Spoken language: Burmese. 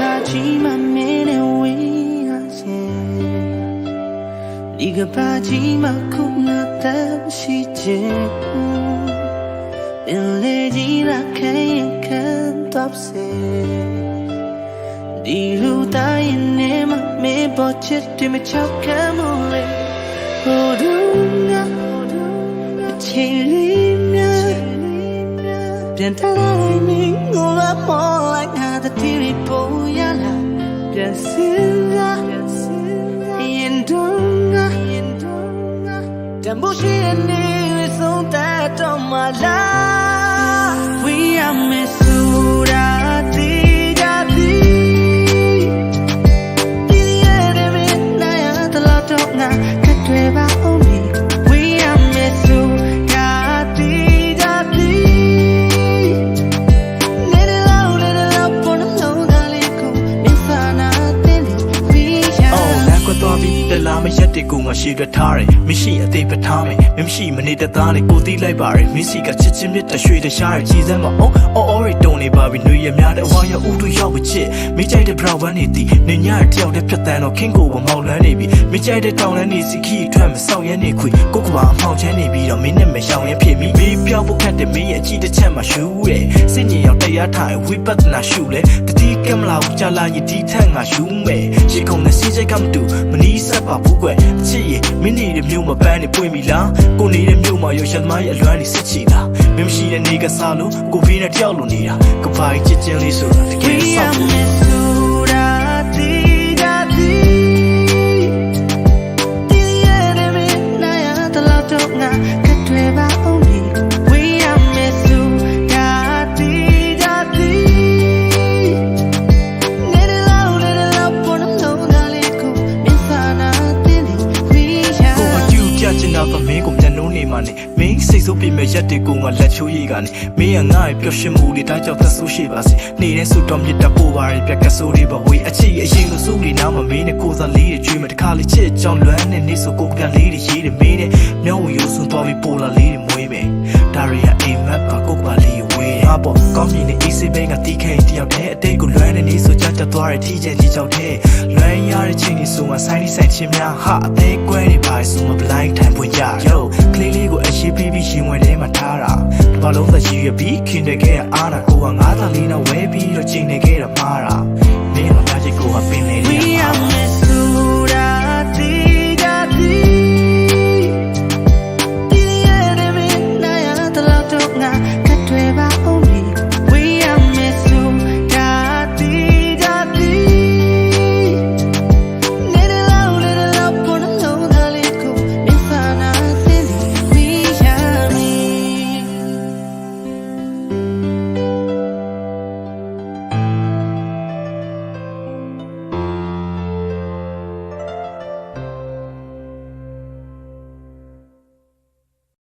party my man and we are Liga party my kuna tam si je Lady la can top say Di lu tai ne ma me bochet to me chokamole Odunga Chilinaပြန်တလိုက်မင်းကိုလာမောလိုက်တာတတိရီပုံရလာပြန်စင်းလာရင်တုံးငါတမိုးရှိနေဆုံးတဲ့တော့မလား We are Mesuraတိကြပြီဒီရဲ့မင်းနိုင်တလားတော့ငါကတွေ့ပါအောင် We are Mesuraတိကြပြီတလာမရက်တဲ့ကိုငါရှိရထားတယ်မရှိအသေးပထားမယ်မရှိမနေတဲ့သားနဲ့ကိုတီးလိုက်ပါရယ်မင်းစီကချစ်ချင်းမြတ်တရွှေတရှားရယ်ကြည်စမ်းမအောင်အော်ရီတုံနေပါပြီနှွေရများတဲ့အဝါရဦးတို့ရောက်ချစ်မိကြိုက်တဲ့ဘရောင်ဝမ်းနေသည်နေညရတယောက်တည်းဖြတ်တန်းတော့ခင်းကိုမောက်လန်းနေပြီမိကြိုက်တဲ့တောင်လန်းနေစီခီထွက်မဆောင်ရဲနေခွေကိုကဘာအမောက်ချမ်းနေပြီးတော့မင်းနဲ့မရှောင်ရင်ဖြစ်မိမီးပြောက်ဖို့ခတ်တဲ့မင်းရဲ့အကြည့်တစ်ချက်မှရှူတယ်စစ်ညင်ရောက်တရားထားဝိပဿနာရှုလဲတတိကမလာဘူးကြလာရင်ဒီထက်ငါရှူမယ်ရှေ့ကုန်တဲ့စီးစိတ်ကမတူမနီးဆက်ပါဘူးကွယ်ချစ်ရင်မင်းနေတဲ့မြို့မှာပန်းနေပွင့်ပြီလားကိုနေတဲ့မြို့မှာရောရှမ်းသမားရဲ့အလွမ်းနေစစ်ချီလားမင်းမရှိတဲ့နေကစားလို့ကိုဗီနဲ့တယောက်လိုနေတာကပိုင်ချစ်ချင်းလေးဆိုတာတကယ်ဆောက်ဖို့မင်းစိတ်ဆိုးပြမဲ့ရက်တွေကိုငါလက်ချိုးရိတ်ကနေမင်းကငါ့ရဲ့ပျော်ရွှင်မှုတွေတိုင်းကြောင့်သက်ဆိုးရှိပါစေနေတဲ့ဆူတော်မြစ်တပိုးပါရဲ့ပြက်ကဆိုးတွေပါဝေးအချစ်ရဲ့အရင်ကစိုးလေးနားမှာမင်းနဲ့ကိုစားလေးတွေကျွေးမယ်တခါလေးချစ်ကြောင်လွမ်းနဲ့နေဆိုကိုကလေးတွေရေးတယ်မင်းနဲ့မျောဝရိုးစွန်းသွားပြီးပိုလာလေးတွေမွေးမယ်ဒါရီယာအိမ်မက်ပါကိုကလေးဝေးငါပေါ့ကောင်းမြင်တဲ့ AC ဘိန်းကတီးခဲတယောက်တည်းအတိတ်ကိုလွမ်းနေနေဆိုကြသွားတဲ့ထီးချဲကြီးကြောက်တဲ့လွမ်းရတဲ့ချင်းတွေဆိုမှဆိုင်ဆိုင်ချင်းများဟာအသေးကွဲတွေပါဆိုမှ blind time ပွင့်ကြရောကလေးလေးကိုအရှိပြီးရင်ဝင်ထဲမှာထားတာဘာလို့သက်ရှိရပြီးခင်တဲ့ခဲ့အားနာကိုကငါးသာလေးနဲ့ဝဲပြီးတော့ချိန်နေခဲ့တာမှားတာမင်းကmagic ကိုပင်နေတယ်